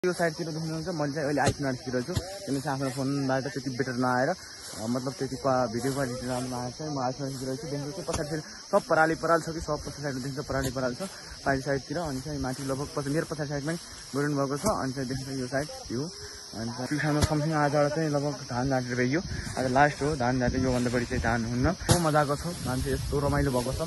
यो साइडतिर देख्नुहुन्छ मैले चाहिँ अहिले आइफोन आर्टितिर छु किनकि चाहिँ आफ्नो फोनबाट त्यति बेटर नआएर मतलब त्यति भिडियो क्वालिटी राम्रो आएको छ। म आइफोन आर्टितिर छु देख्नुहुन्छ पछाडि सब पराली पराल छ कि सब पछाडि साइडमा देख्छ पराली पराल छ पछाडि साइडतिर अनि चाहिँ माथि लगभग मेरो पछाडि साइडमा गुरुन भएको छ अनि चाहिँ देख्छ यो साइड भ्यू अनि पिछाडमा समथिङ आजबाट चाहिँ लगभग धान झाँटेर भइयो। आज लास्ट हो धान झाँटे योभन्दा बढी चाहिँ धान हुन्न। यस्तो मजाको छ मान्छे यस्तो रमाइलो भएको छ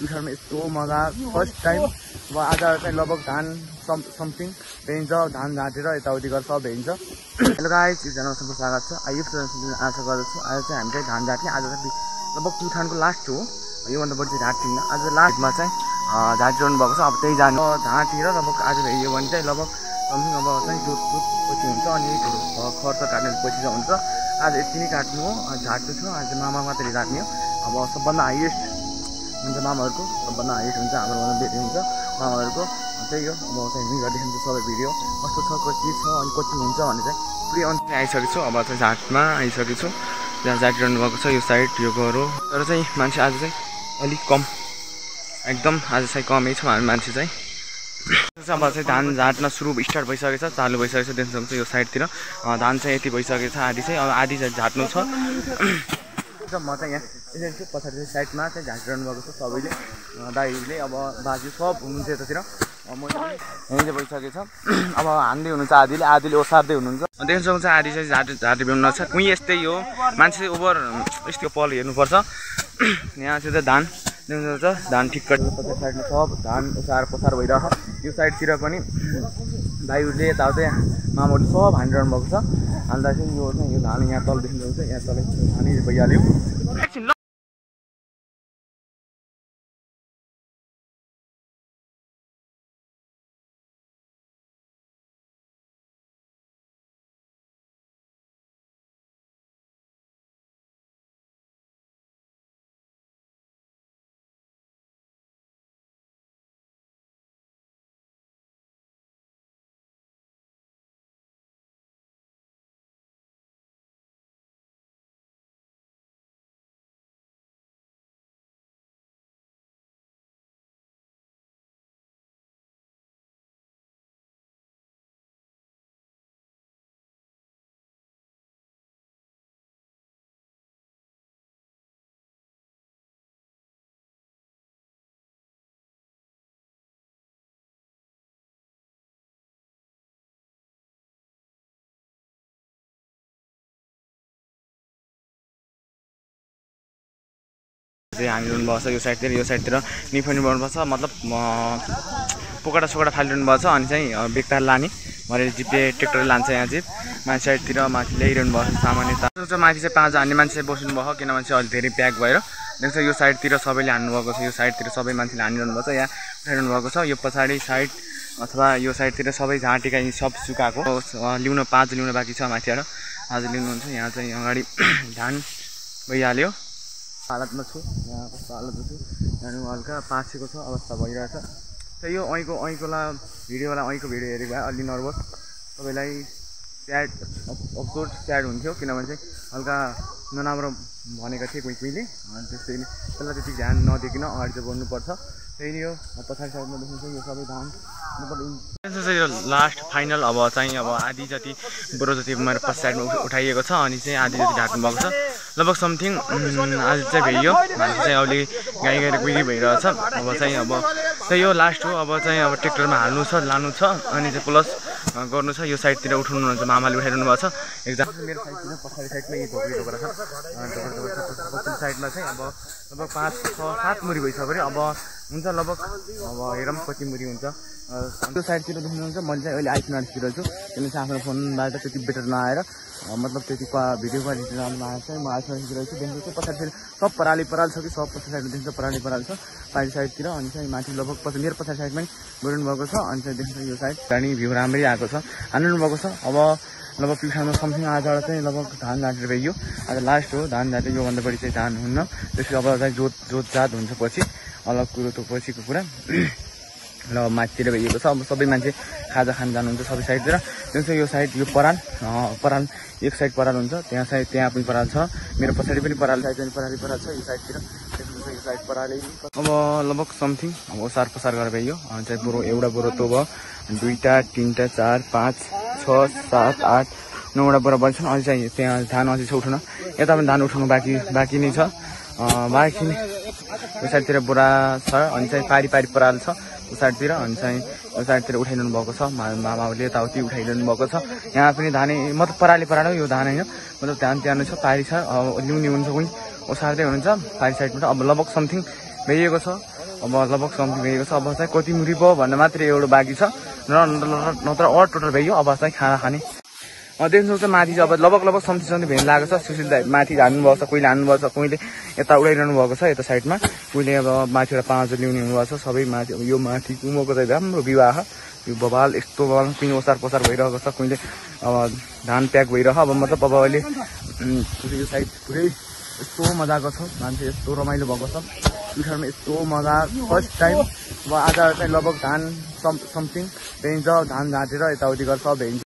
पिछाडमा यस्तो मजा फर्स्ट टाइम। अब आज चाहिँ लगभग धान समथिङ भेइन्छ धान झाँटेर यताउति गरेर सब भेइन्छ। हेलो गाइस एकजना सबैको स्वागत छ। आशा गर्दछु आज चाहिँ हामी चाहिँ धान झाँट्ने आज चाहिँ लगभग प्युठानको लास्ट हो योभन्दा बढी चाहिँ झाँट्दिन। आज लास्टमा चाहिँ झाँटिरहनु भएको छ। अब त्यही जानु झाँटेर लगभग आज भेइयो भने चाहिँ लगभग समथिङ अब चाहिँ जोत पछि हुन्छ अनि खर्च काट्ने पछि चाहिँ हुन्छ। आज यति नै काट्नु हो झाँट्नु छ। आज मामा मात्रै झाँट्ने हो। अब सबभन्दा हाइएस्ट हुन्छ मामाहरूको सबभन्दा हाइएस्ट हुन्छ हाम्रोभन्दा बेसी हुन्छ मामाहरूको। त्यही हो अब चाहिँ हिँडेर देखिन्छ सबै भिडियो कस्तो छ के छ अनि कति हुन्छ भने चाहिँ पुरै अन्त आइसकेको छु। अब चाहिँ झाँटमा आइसकेको छु जहाँ झाँटिरहनु भएको छ यो साइड यो गरो तर चाहिँ मान्छे आज चाहिँ अलिक कम एकदम आज चाहिँ कमै छ हामी मान्छे चाहिँ। अब चाहिँ धान झाँट्न सुरु स्टार्ट भइसकेको छ चालु भइसकेको छ देख्न सक्छ यो साइडतिर धान चाहिँ यति भइसकेको छ आधी चाहिँ अब आधी चाहिँ झाँट्नु छ। म चाहिँ यहाँ यसरी छु पछाडि साइडमा चाहिँ झाँटिरहनु भएको छ सबैले दाइले अब बाजु सब हुनुहुन्छ यतातिर म यहीँ चाहिँ भइसकेको छ। अब हान्दै हुनुहुन्छ आधीले ओसार्दै हुनुहुन्छ देख्न सक्नुहुन्छ आधी चाहिँ झाँटे भ्याउनु छ कुहीँ यस्तै हो मान्छे ओभर यस्तो पल हेर्नुपर्छ। यहाँ चाहिँ धान देख्न सक्छ धान ठिक्क पछाडि साइडमा सब धान ओसार पसार भइरहेको छ। यो साइडतिर पनि दाइहरूले यताउतै मामाहरूले सब हानिरहनु भएको छ। हाल्दा चाहिँ यो धान यहाँ तल देख्नु सक्छ यहाँ तल धानै भइहाल्यो। हानिरहनु भएको छ यो साइडतिर निफाउनु पर्नुपर्छ मतलब पोकाटा सोकाटा फालिरहनु भएको छ अनि चाहिँ बेगतार लाने भनेर जिपे ट्र्याक्टर लान्छ यहाँ जिप माथि साइडतिर माथि ल्याइरहनु भएको छ सामान यता माथि चाहिँ 5 हान्ने मान्छे बस्नु भएको किनभने चाहिँ अलिक धेरै प्याक भएर देख्छ यो साइडतिर सबैले हान्नु भएको छ। यो साइडतिर सबै मान्छेले हानिरहनु भएको छ यहाँ उठाइरहनु भएको छ। यो पछाडि साइड अथवा यो साइडतिर सबै झाँटेका सब सुकाएको ल्याउन 5 ल्याउन बाँकी छ माथिबाट आज ल्याउनुहुन्छ। यहाँ चाहिँ अगाडि धान भइहाल्यो हालतमा छु यहाँ कस्तो हालतमा छु यहाँ हल्का पासेको छ अवस्था भइरहेछ। त्यही यो ऐकोला भिडियोवाला ऐको भिडियो हेरेको भए अलि नर्भस सबैलाई स्याड अफसोस स्याड हुन्थ्यो किनभने चाहिँ हल्का नराम्रो भनेको थिएँ कोहीले त्यसैले त्यसलाई त्यति ध्यान नदिकन अगाडि चाहिँ बढ्नुपर्छ। त्यही नै हो पछाडि साइडमा देख्नुहुन्छ यो सबै धान मतलब यो लास्ट फाइनल अब चाहिँ अब आधी जति बरु जति मेरो पछाडि साइडमा उठाइएको छ अनि चाहिँ आधी जति ढाक्नु भएको छ लगभग समथिङ आज चाहिँ भइयो मान्छे चाहिँ अहिले गाई गाई कुही भइरहेछ। अब चाहिँ अब त्यही हो लास्ट हो अब चाहिँ अब ट्र्याक्टरमा हाल्नु छ लानु छ अनि चाहिँ प्लस गर्नु छ। यो साइडतिर उठाउनु हुन्छ मामाले उठाइरहनु भएको छ एकदम मेरो साइडतिर पछाडि साइडमा यही ढोका छ पछिल्लो साइडमा चाहिँ अब लगभग 5-6-7 मुरी भइसक्यो अब हुन्छ लगभग अब हेरौँ कति मुरी हुन्छ। त्यो साइडतिर देख्नुहुन्छ मैले चाहिँ अहिले आइफोन आर्टितिर छु किनकि चाहिँ आफ्नो फोनबाट त्यति बेटर नआएर मतलब त्यति भिडियो क्वालिटी राम्रो आएको छ। म आइफोन आर्टितिर छु देख्नुहुन्छ पछाडि सब पराली पराल छ कि सब पछाडि साइडमा देख्छ पराली पराल छ पछाडि साइडतिर अनि चाहिँ माथि लगभग मेरो पछाडि साइडमा गुरुन भएको छ अनि चाहिँ देख्छ यो साइड पानी भ्यू राम्रै आएको छ हान्नु भएको छ। अब लगभग पिछाडमा समथिङ आजबाट चाहिँ लगभग धान झाँटेर भइयो। आज लास्ट हो धान झाँटे योभन्दा बढी चाहिँ धान हुन्न त्यसपछि अब चाहिँ जोतजात हुन्छ पछि अलग कुरो त पछिको कुरा ल माथितिर भइएको छ। अब सबै मान्छे खाजा खान जानुहुन्छ सबै साइडतिर जुन चाहिँ यो साइड यो पराल एक साइड पराल हुन्छ त्यहाँ पनि पराल छ मेरो पछाडि पनि पराल साइड पनि पराली पराल छ यो साइडतिर देख्नुहुन्छ यो यो साइड पराले अब लगभग समथिङ अब ओसार पसार गरेर भइयो अनि चाहिँ बोरो एउटा बोरो तो भयो 2टा 3टा 4 5 6 7 8 9वटा बोरा बन्छन् अहिले चाहिँ त्यहाँ धान अझै छ उठाउन यता पनि धान उठाउनु बाँकी नै छ बाँकी यो साइडतिर बोरा छ अनि चाहिँ पारी पराल छ यो साइडतिर अनि चाहिँ यो साइडतिर उठाइरहनु भएको छ मामाहरूले यताउति उठाइरहनु भएको छ यहाँ पनि धानै मतलब पराले यो धान होइन मतलब त्यहाँ छ पारी छ ल्याउने हुन्छ कोही ओसार्दै हुनुहुन्छ पारी साइडबाट अब लगभग समथिङ भइएको छ अब चाहिँ कति मुरी भयो भन्ने मात्रै एउटा बाँकी छ नत्र अल टोटल भइयो अब चाहिँ खाना खाने देख्नु सक्छ माथि चाहिँ अब लगभग समथिङ भेन लागेको छ सुशील दाइ माथि हान्नुभएको छ कोहीले हान्नुभएको छ कोहीले यता उडाइरहनु भएको छ यता साइडमा कोहीले अब माथिबाट 5 ल्याउने हुनुभएको छ सबै माथि यो माथि कुमोको चाहिँ राम्रो विवाह यो बबाल यस्तो बबाल कुनै ओसार पसार भइरहेको छ कोहीले अब धान प्याक भइरहेको अब मतलब अब अहिले यो साइड पुरै यस्तो मजाको छ मान्छे यस्तो रमाइलो भएको छ पिठारमा यस्तो मजा फर्स्ट टाइम अब आज चाहिँ लगभग धान समथिङ भेइन्छ धान झाँटेर यताउति गर्छ भेइन्छ